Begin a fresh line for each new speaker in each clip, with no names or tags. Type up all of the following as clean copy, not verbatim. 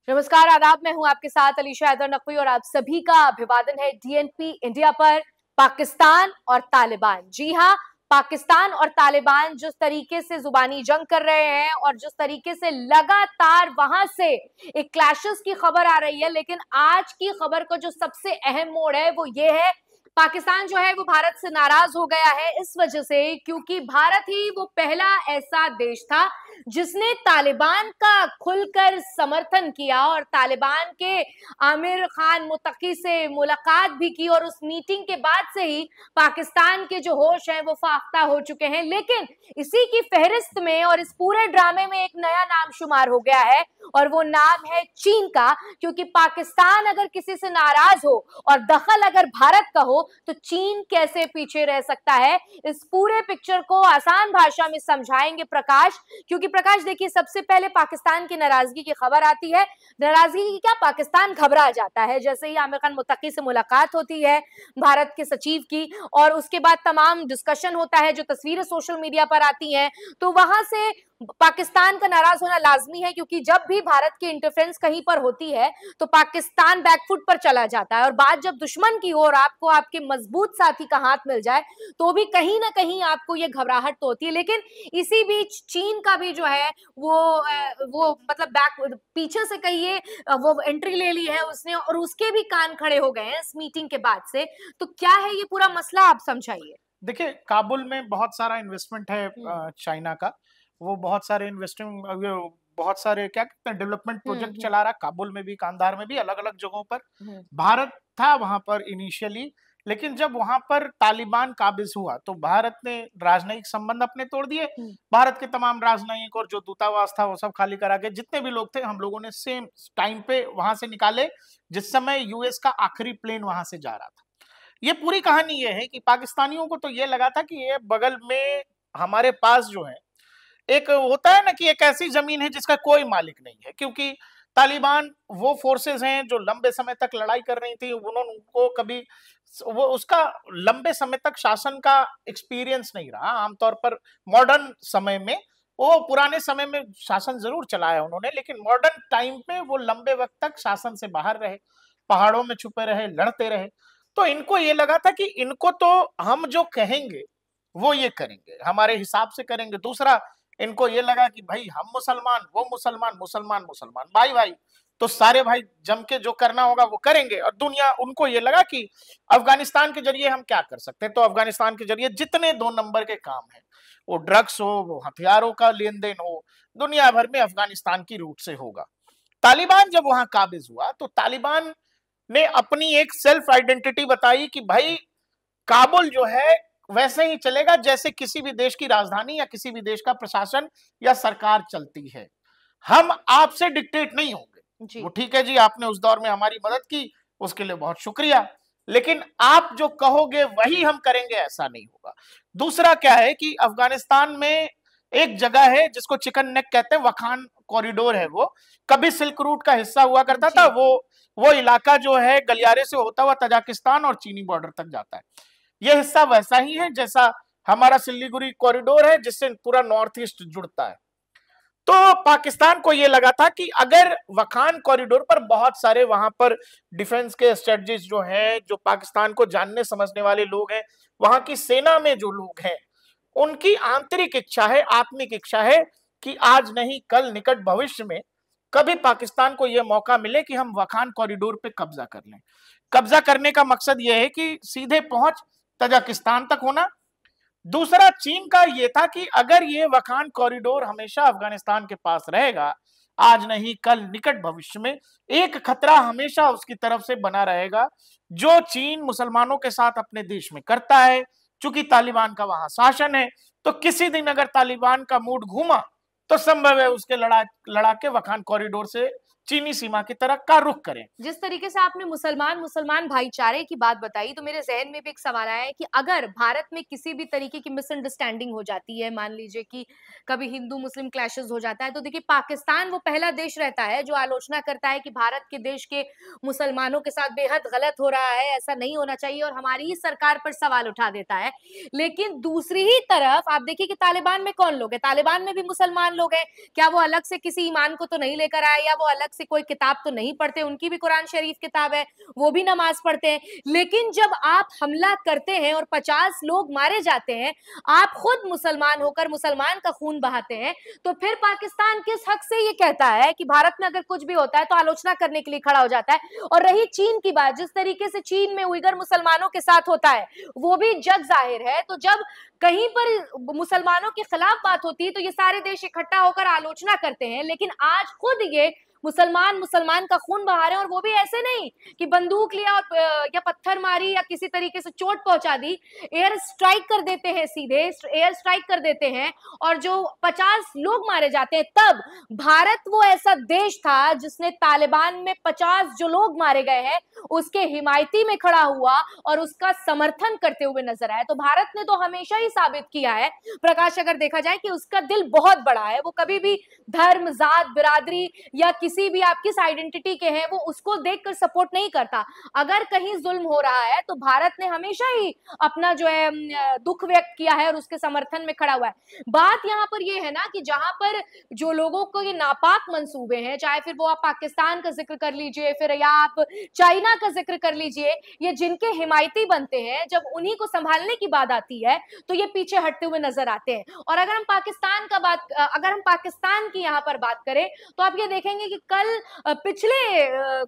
नमस्कार, आदाब। मैं हूं आपके साथ अलीशा हैदर नकवी और आप सभी का अभिवादन है डीएनपी इंडिया पर। पाकिस्तान और तालिबान, जी हां, पाकिस्तान और तालिबान जिस तरीके से जुबानी जंग कर रहे हैं और जिस तरीके से लगातार वहां से एक क्लैशेस की खबर आ रही है, लेकिन आज की खबर का जो सबसे अहम मोड़ है वो ये है, पाकिस्तान जो है वो भारत से नाराज हो गया है इस वजह से क्योंकि भारत ही वो पहला ऐसा देश था जिसने तालिबान का खुलकर समर्थन किया और तालिबान के आमिर खान मुत्तकी से मुलाकात भी की और उस मीटिंग के बाद से ही पाकिस्तान के जो होश हैं वो फाख्ता हो चुके हैं। लेकिन इसी की फहरिस्त में और इस पूरे ड्रामे में एक नया नाम शुमार हो गया है और वो नाम है चीन का, क्योंकि पाकिस्तान अगर किसी से नाराज हो और दखल अगर भारत का हो तो चीन कैसे पीछे रह सकता है। इस पूरे पिक्चर को आसान भाषा में समझाएंगे प्रकाश, क्योंकि प्रकाश देखिए, सबसे पहले पाकिस्तान की नाराजगी की खबर आती है। नाराजगी की क्या, पाकिस्तान घबरा जाता है जैसे ही आमिर खान मुत्तकी से मुलाकात होती है भारत के सचिव की, और उसके बाद तमाम डिस्कशन होता है, जो तस्वीरें सोशल मीडिया पर आती हैं, तो वहां से पाकिस्तान का नाराज होना लाजमी है, क्योंकि जब भी भारत की इंटरफेरेंस कहीं पर होती है तो पाकिस्तान बैकफुट पर चला जाता है, और बात जब दुश्मन की हो और आपको आपके मजबूत साथी का हाथ मिल जाए तो भी कहीं ना कहीं आपको ये घबराहट तो होती है। लेकिन इसी बीच चीन का भी जो है वो मतलब बैक पीछे से कहिए, वो एंट्री ले ली है उसने और उसके भी कान खड़े हो गए हैं इस मीटिंग के बाद से। तो क्या है ये पूरा मसला, आप समझाइए।
देखिए, काबुल में बहुत सारा इन्वेस्टमेंट है चाइना का। वो बहुत सारे इन्वेस्टिंग बहुत सारे क्या कहते हैं डेवलपमेंट प्रोजेक्ट चला रहा है, काबुल में भी, कांधार में भी, अलग अलग जगहों पर। भारत था वहां पर इनिशियली, लेकिन जब वहां पर तालिबान काबिज हुआ तो भारत ने राजनयिक संबंध अपने तोड़ दिए। भारत के तमाम राजनयिक और जो दूतावास था वो सब खाली करा के, जितने भी लोग थे हम लोगों ने सेम टाइम पे वहां से निकाले जिस समय यूएस का आखिरी प्लेन वहां से जा रहा था। ये पूरी कहानी ये है कि पाकिस्तानियों को तो ये लगा था कि ये बगल में हमारे पास जो है, एक होता है ना कि एक ऐसी जमीन है जिसका कोई मालिक नहीं है, क्योंकि तालिबान वो फोर्सेस हैं जो लंबे समय तक लड़ाई कर रही थी। उन्होंने उनको कभी वो उसका लंबे समय तक शासन का एक्सपीरियंस नहीं रहा। आमतौर पर मॉडर्न समय में, वो पुराने समय में शासन जरूर चलाया उन्होंने, लेकिन मॉडर्न टाइम में वो लंबे वक्त तक शासन से बाहर रहे, पहाड़ों में छुपे रहे, लड़ते रहे। तो इनको ये लगा था कि इनको तो हम जो कहेंगे वो ये करेंगे, हमारे हिसाब से करेंगे। दूसरा, इनको ये लगा कि भाई हम मुसलमान, वो मुसलमान, मुसलमान मुसलमान भाई भाई, तो सारे भाई जम के जो करना होगा वो करेंगे। और दुनिया, उनको ये लगा कि अफगानिस्तान के जरिए हम क्या कर सकते हैं, तो अफगानिस्तान के जरिए जितने 2 नंबर के काम है, वो ड्रग्स हो, वो हथियारों का लेन देन हो, दुनिया भर में अफगानिस्तान की रूट से होगा। तालिबान जब वहां काबिज हुआ तो तालिबान ने अपनी एक सेल्फ आइडेंटिटी बताई कि भाई काबुल जो है वैसे ही चलेगा जैसे किसी भी देश की राजधानी या किसी भी देश का प्रशासन या सरकार चलती है। हम आपसे डिक्टेट नहीं होंगे। वो ठीक है जी, आपने उस दौर में हमारी मदद की, उसके लिए बहुत शुक्रिया, लेकिन आप जो कहोगे वही हम करेंगे, ऐसा नहीं होगा। दूसरा क्या है कि अफगानिस्तान में एक जगह है जिसको चिकन नेक कहते हैं, वखान कॉरिडोर है, वो कभी सिल्क रूट का हिस्सा हुआ करता था। वो इलाका जो है गलियारे से होता हुआ तजाकिस्तान और चीनी बॉर्डर तक जाता है। ये हिस्सा वैसा ही है जैसा हमारा सिल्लीगुड़ी कॉरिडोर है, जिससे पूरा नॉर्थ ईस्ट जुड़ता है। तो पाकिस्तान को यह लगा था कि अगर वखान कॉरिडोर पर बहुत सारे वहां पर डिफेंस के स्ट्रेटजिस्ट जो हैं, जो पाकिस्तान को जानने समझने वाले लोग हैं, वहां की सेना में जो लोग हैं, उनकी आंतरिक इच्छा है, आत्मिक इच्छा है कि आज नहीं कल, निकट भविष्य में कभी पाकिस्तान को यह मौका मिले कि हम वखान कॉरिडोर पे कब्जा कर लें। कब्जा करने का मकसद यह है कि सीधे पहुंच तजाकिस्तान तक होना। दूसरा, चीन का यह था कि अगर ये वखान कॉरिडोर हमेशा अफगानिस्तान के पास रहेगा, आज नहीं कल, निकट भविष्य में एक खतरा हमेशा उसकी तरफ से बना रहेगा, जो चीन मुसलमानों के साथ अपने देश में करता है। चूंकि तालिबान का वहां शासन है, तो किसी दिन अगर तालिबान का मूड घूमा तो संभव है उसके लड़ा के वखान कॉरिडोर से चीनी सीमा की तरफ का रुख करें।
जिस तरीके से आपने मुसलमान भाईचारे की बात बताई, तो मेरे जहन में भी एक सवाल आया है कि अगर भारत में किसी भी तरीके की मिसअंडरस्टैंडिंग हो जाती है, मान लीजिए कि कभी हिंदू मुस्लिम क्लैशेस हो जाता है, तो देखिए पाकिस्तान वो पहला देश रहता है जो आलोचना करता है कि भारत के देश के मुसलमानों के साथ बेहद गलत हो रहा है, ऐसा नहीं होना चाहिए, और हमारी ही सरकार पर सवाल उठा देता है। लेकिन दूसरी ही तरफ आप देखिए कि तालिबान में कौन लोग है, तालिबान में भी मुसलमान लोग हैं। क्या वो अलग से किसी ईमान को तो नहीं लेकर आए, या वो अलग से कोई किताब तो नहीं पढ़ते, उनकी भी कुरान शरीफ किताब है, वो भी नमाज पढ़ते हैं। लेकिन जब आप हमला करते हैं और 50 लोग मारे जाते हैं, आप खुद मुसलमान होकर मुसलमान का खून बहाते हैं, तो फिर पाकिस्तान किस हक से ये कहता है कि भारत में अगर कुछ भी होता है तो आलोचना करने के लिए खड़ा हो जाता है। और रही चीन की बात, जिस तरीके से चीन में उइगर मुसलमानों के साथ होता है वो भी जग जाहिर है। तो जब कहीं पर मुसलमानों के खिलाफ बात होती है तो ये सारे देश इकट्ठा होकर आलोचना करते हैं। लेकिन आज खुद ये मुसलमान मुसलमान का खून बहा रहे हैं, और वो भी ऐसे नहीं कि बंदूक लिया और या पत्थर मारी या किसी तरीके से चोट पहुंचा दी। एयर स्ट्राइक कर देते हैं, सीधे एयर स्ट्राइक कर देते हैं, और जो 50 लोग मारे जाते हैं। तब भारत वो ऐसा देश था जिसने तालिबान में 50 जो लोग मारे गए हैं उसके हिमायती में खड़ा हुआ और उसका समर्थन करते हुए नजर आया। तो भारत ने तो हमेशा ही साबित किया है प्रकाश, अगर देखा जाए, कि उसका दिल बहुत बड़ा है। वो कभी भी धर्म, जात, बिरादरी या किसी भी आप किस आइडेंटिटी के हैं वो उसको देखकर सपोर्ट नहीं करता। अगर कहीं जुल्म हो रहा है तो भारत ने हमेशा ही अपना जो है दुख व्यक्त किया है और उसके समर्थन में खड़ा हुआ है। बात यहाँ पर ये है ना कि जहां पर जो लोगों को ये नापाक मंसूबे हैं, चाहे फिर वो आप पाकिस्तान का जिक्र कर लीजिए, फिर या आप चाइना का जिक्र कर लीजिए, ये जिनके हिमायती बनते हैं, जब उन्हीं को संभालने की बात आती है तो ये पीछे हटते हुए नजर आते हैं। और अगर हम पाकिस्तान की यहाँ पर बात करें तो आप ये देखेंगे कि कल पिछले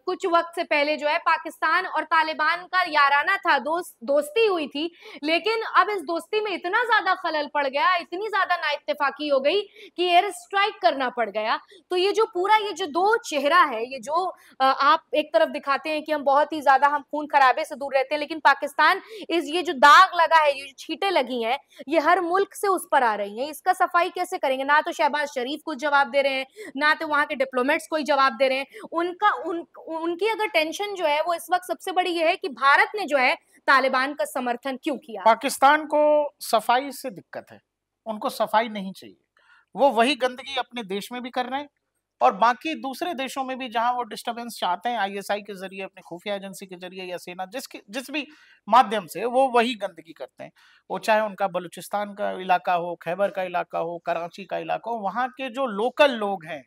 कुछ वक्त से पहले जो है पाकिस्तान और तालिबान का याराना था, दोस्ती हुई थी। लेकिन अब इस दोस्ती में इतना ज्यादा खलल पड़ गया, इतनी ज्यादा नाइत्तेफाकी हो गई कि एयर स्ट्राइक करना पड़ गया। तो ये जो पूरा ये जो दो चेहरा है, ये जो आप एक तरफ दिखाते हैं कि हम बहुत ही ज्यादा हम खून खराबे से दूर रहते हैं, लेकिन पाकिस्तान ये जो दाग लगा है, ये जो छींटे लगी हैं, ये हर मुल्क से उस पर आ रही हैं। इसका सफाई कैसे करेंगे? ना तो शहबाज शरीफ कुछ जवाब दे रहे हैं, ना तो वहां के डिप्लोमेट्स कोई जवाब दे रहे हैं। उनकी अगर टेंशन जो है वो इस वक्त सबसे बड़ी ये है कि भारत ने जो है तालिबान का समर्थन क्यों किया।
पाकिस्तान को सफाई से दिक्कत है, उनको सफाई नहीं चाहिए। वो वही गंदगी अपने देश में भी कर रहे हैं और बाकी दूसरे देशों में भी जहां वो डिस्टरबेंस चाहते हैं आईएसआई के जरिए, अपने खुफिया एजेंसी के जरिए या सेना जिस भी माध्यम से, वो वही गंदगी करते हैं। वो चाहे उनका बलूचिस्तान का इलाका हो, खैबर का इलाका हो, कराची का इलाका हो, वहां के जो लोकल लोग हैं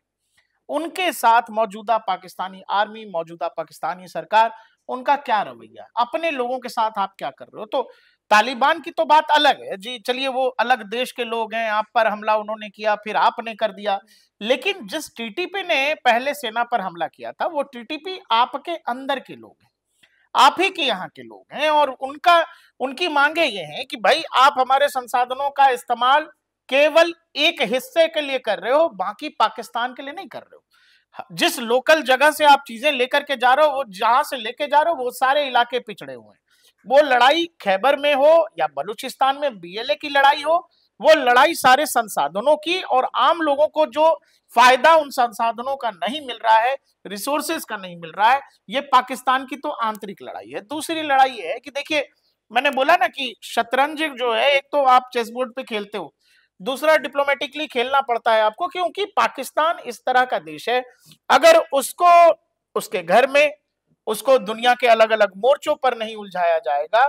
उनके साथ मौजूदा पाकिस्तानी आर्मी, मौजूदा पाकिस्तानी सरकार, उनका क्या रवैया, अपने लोगों के साथ आप क्या कर रहे हो। तो तालिबान की तो बात अलग है जी, चलिए वो अलग देश के लोग हैं, आप पर हमला उन्होंने किया, फिर आपने कर दिया। लेकिन जिस टीटीपी ने पहले सेना पर हमला किया था, वो टीटीपी आपके अंदर के लोग हैं, आप ही के यहाँ के लोग हैं, और उनकी मांगे ये हैं कि भाई आप हमारे संसाधनों का इस्तेमाल केवल एक हिस्से के लिए कर रहे हो, बाकी पाकिस्तान के लिए नहीं कर रहे हो। जिस लोकल जगह से आप चीजें लेकर के जा रहे हो, वो जहां से लेके जा रहे हो, वो सारे इलाके पिछड़े हुए हैं। वो लड़ाई खैबर में हो या बलूचिस्तान में बीएलए की लड़ाई हो, वो लड़ाई सारे संसाधनों की, और आम लोगों को जो फायदा उन संसाधनों का नहीं मिल रहा है, रिसोर्सेज का नहीं मिल रहा है, ये पाकिस्तान की तो आंतरिक लड़ाई है। दूसरी लड़ाई है कि देखिए, मैंने बोला ना कि शतरंज जो है, एक तो आप चेस बोर्ड पे खेलते हो, दूसरा डिप्लोमेटिकली खेलना पड़ता है आपको, क्योंकि पाकिस्तान इस तरह का देश है, अगर उसको उसके घर में उसको दुनिया के अलग अलग मोर्चों पर नहीं उलझाया जाएगा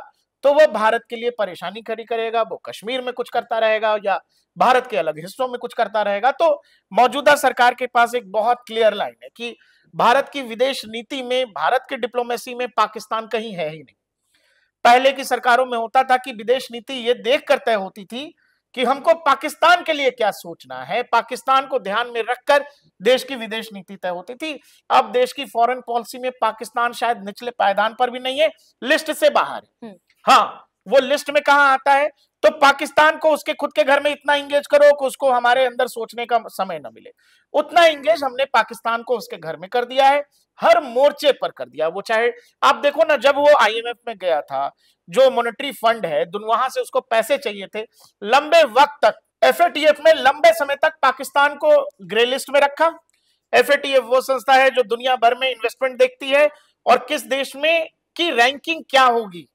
तो वो भारत के लिए परेशानी खड़ी करेगा। वो कश्मीर में कुछ करता रहेगा या भारत के अलग हिस्सों में कुछ करता रहेगा। तो मौजूदा सरकार के पास एक बहुत क्लियर लाइन है कि भारत की विदेश नीति में, भारत की डिप्लोमेसी में पाकिस्तान कहीं है ही नहीं। पहले की सरकारों में होता था कि विदेश नीति ये देख कर तय होती थी कि हमको पाकिस्तान के लिए क्या सोचना है, पाकिस्तान को ध्यान में रखकर देश की विदेश नीति तय होती थी। अब देश की फॉरेन पॉलिसी में पाकिस्तान शायद निचले पायदान पर भी नहीं है, लिस्ट से बाहर है। हाँ, वो लिस्ट में कहां आता है? तो पाकिस्तान को उसके खुद के घर में इतना इंगेज करो कि उसको हमारे अंदर सोचने का समय न मिले। उतना इंगेज हमने पाकिस्तान को उसके घर में कर दिया है, हर मोर्चे पर कर दिया। वो चाहे आप देखो ना, जब वो आईएमएफ में गया था, जो मॉनेटरी फंड है, वहां से उसको पैसे चाहिए थे, लंबे वक्त तक एफएटीएफ में लंबे समय तक पाकिस्तान को ग्रे लिस्ट में रखा। एफएटीएफ वो संस्था है जो दुनिया भर में इन्वेस्टमेंट देखती है और किस देश में की रैंकिंग क्या होगी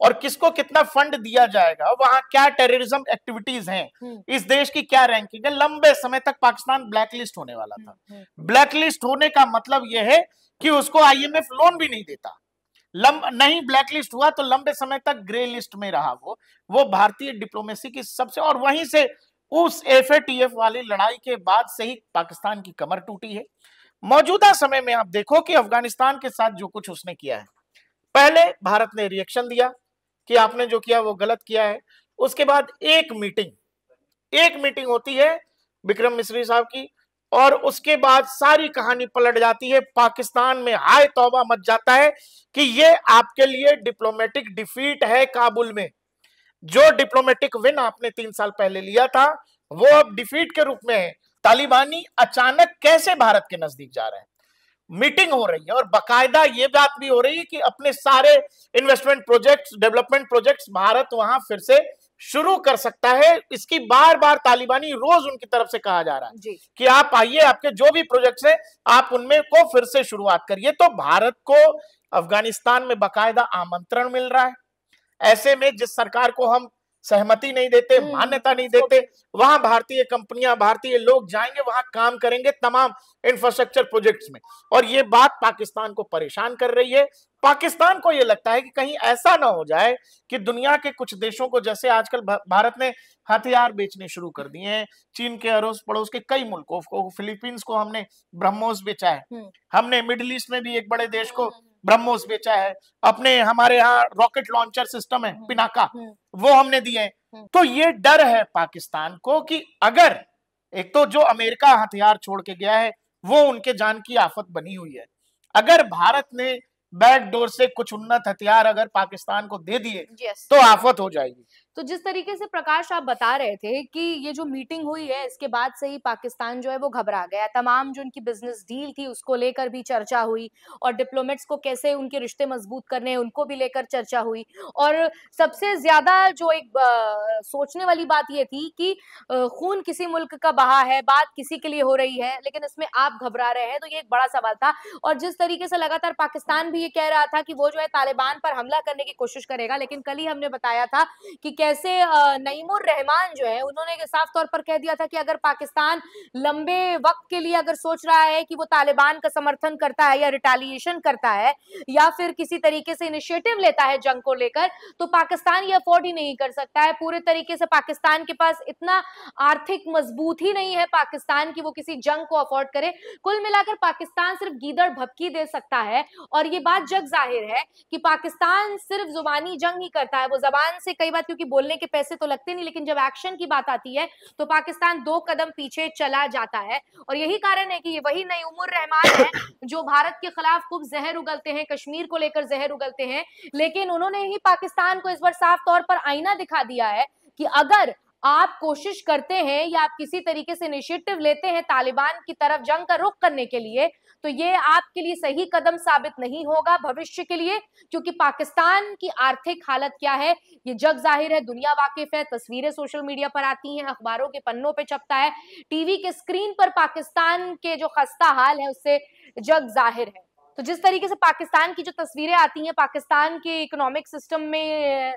और किसको कितना फंड दिया जाएगा, वहां क्या टेररिज्म एक्टिविटीज हैं, इस देश की क्या रैंकिंग है। लंबे समय तक पाकिस्तान ब्लैकलिस्ट होने वाला था। ब्लैकलिस्ट होने का मतलब यह है कि उसको आईएमएफ लोन भी नहीं देता। नहीं ब्लैकलिस्ट हुआ तो लंबे समय तक ग्रे लिस्ट में रहा। वो भारतीय डिप्लोमेसी की सबसे, और वहीं से उस एफएटीएफ वाली लड़ाई के बाद से ही पाकिस्तान की कमर टूटी है। मौजूदा समय में आप देखो कि अफगानिस्तान के साथ जो कुछ उसने किया है, पहले भारत ने रिएक्शन दिया कि आपने जो किया वो गलत किया है। उसके बाद एक मीटिंग होती है विक्रम मिस्री साहब की, और उसके बाद सारी कहानी पलट जाती है। पाकिस्तान में हाय तौबा मच जाता है कि ये आपके लिए डिप्लोमेटिक डिफीट है। काबुल में जो डिप्लोमेटिक विन आपने 3 साल पहले लिया था वो अब डिफीट के रूप में है। तालिबानी अचानक कैसे भारत के नजदीक जा रहे हैं। मीटिंग हो रही है और बाकायदा ये बात भी हो रही है कि अपने सारे investment projects, development projects Bharat वहां फिर से शुरू कर सकता है। इसकी बार बार तालिबानी रोज उनकी तरफ से कहा जा रहा है कि आप आइए, आपके जो भी प्रोजेक्ट्स हैं आप उनमें को फिर से शुरुआत करिए। तो भारत को अफगानिस्तान में बाकायदा आमंत्रण मिल रहा है। ऐसे में जिस सरकार को हम सहमति नहीं देते, मान्यता नहीं देते, वहां भारतीय कंपनियां, भारतीय लोग जाएंगे, वहां काम करेंगे तमाम इंफ्रास्ट्रक्चर प्रोजेक्ट्स में। और ये बात पाकिस्तान को परेशान कर रही है। पाकिस्तान को ये लगता है कि कहीं ऐसा ना हो जाए कि दुनिया के कुछ देशों को, जैसे आजकल भारत ने हथियार बेचने शुरू कर दिए हैं, चीन के अड़ोस पड़ोस के कई मुल्कों को, फिलीपींस को हमने ब्रह्मोस बेचा है, हमने मिडिल ईस्ट में भी एक बड़े देश को ब्रह्मोस बेचा है, अपने हमारे यहाँ रॉकेट लॉन्चर सिस्टम है पिनाका, वो हमने दिए। तो ये डर है पाकिस्तान को कि अगर एक तो जो अमेरिका हथियार छोड़ के गया है वो उनके जान की आफत बनी हुई है, अगर भारत ने बैकडोर से कुछ उन्नत हथियार अगर पाकिस्तान को दे दिए तो आफत हो जाएगी।
तो जिस तरीके से प्रकाश आप बता रहे थे कि ये जो मीटिंग हुई है इसके बाद से ही पाकिस्तान जो है वो घबरा गया, तमाम जो उनकी बिजनेस डील थी उसको लेकर भी चर्चा हुई और डिप्लोमेट्स को कैसे उनके रिश्ते मजबूत करने हैं उनको भी लेकर चर्चा हुई। और सबसे ज्यादा जो एक सोचने वाली बात ये थी कि खून किसी मुल्क का बहा है, बात किसी के लिए हो रही है, लेकिन इसमें आप घबरा रहे हैं, तो ये एक बड़ा सवाल था। और जिस तरीके से लगातार पाकिस्तान भी ये कह रहा था कि वो जो है तालिबान पर हमला करने की कोशिश करेगा, लेकिन कल ही हमने बताया था कि कैसे नईमुर रहमान जो है उन्होंने साफ तौर पर कह दिया था कि अगर पाकिस्तान लंबे वक्त के लिए अगर सोच रहा है कि वो तालिबान का समर्थन करता है या रिटेलिएशन करता है या फिर किसी तरीके से इनिशिएटिव लेता है जंग को लेकर, तो पाकिस्तान ये अफोर्ड ही नहीं कर सकता है। पूरे तरीके से पाकिस्तान के पास इतना आर्थिक मजबूत ही नहीं है पाकिस्तान की वो किसी जंग को अफोर्ड करे। कुल मिलाकर पाकिस्तान सिर्फ गीदड़ भभकी दे सकता है। और ये बात जग जाहिर है कि पाकिस्तान सिर्फ जुबानी जंग ही करता है, वो जबान से कई बार क्योंकि बोलने के पैसे तो लगते नहीं, लेकिन जब एक्शन की बात आती है तो पाकिस्तान 2 कदम पीछे चला जाता है। और यही कारण है कि ये वही नईमुर रहमान है जो भारत के खिलाफ खूब जहर उगलते हैं, कश्मीर को लेकर जहर उगलते हैं, लेकिन उन्होंने ही पाकिस्तान को इस बार साफ तौर पर आईना दिखा दिया है कि अगर आप कोशिश करते हैं या आप किसी तरीके से इनिशिएटिव लेते हैं तालिबान की तरफ जंग का रुख करने के लिए, तो ये आपके लिए सही कदम साबित नहीं होगा भविष्य के लिए। क्योंकि पाकिस्तान की आर्थिक हालत क्या है ये जग जाहिर है, दुनिया वाकिफ है, तस्वीरें सोशल मीडिया पर आती हैं, अखबारों के पन्नों पे छपता है, टीवी के स्क्रीन पर पाकिस्तान के जो खस्ता हाल है उससे जग जाहिर है। तो जिस तरीके से पाकिस्तान की जो तस्वीरें आती हैं, पाकिस्तान के इकोनॉमिक सिस्टम में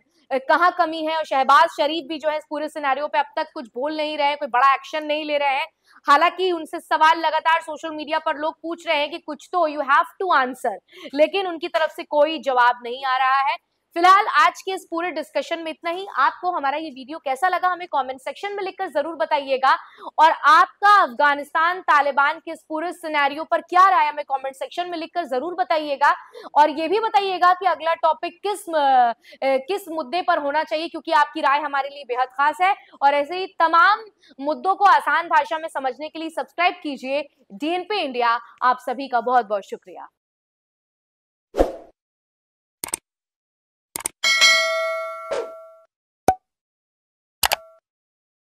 कहाँ कमी है, और शहबाज शरीफ भी जो है इस पूरे सिनेरियो पे अब तक कुछ बोल नहीं रहे हैं, कोई बड़ा एक्शन नहीं ले रहे हैं। हालांकि उनसे सवाल लगातार सोशल मीडिया पर लोग पूछ रहे हैं कि कुछ तो यू हैव टू आंसर, लेकिन उनकी तरफ से कोई जवाब नहीं आ रहा है। फिलहाल आज के इस पूरे डिस्कशन में इतना ही। आपको हमारा ये वीडियो कैसा लगा हमें कमेंट सेक्शन में लिखकर जरूर बताइएगा, और आपका अफगानिस्तान तालिबान के इस पूरे सिनेरियो पर क्या राय हमें कमेंट सेक्शन में लिखकर जरूर बताइएगा। और ये भी बताइएगा कि अगला टॉपिक किस मुद्दे पर होना चाहिए, क्योंकि आपकी राय हमारे लिए बेहद खास है। और ऐसे ही तमाम मुद्दों को आसान भाषा में समझने के लिए सब्सक्राइब कीजिए DNP इंडिया। आप सभी का बहुत बहुत शुक्रिया।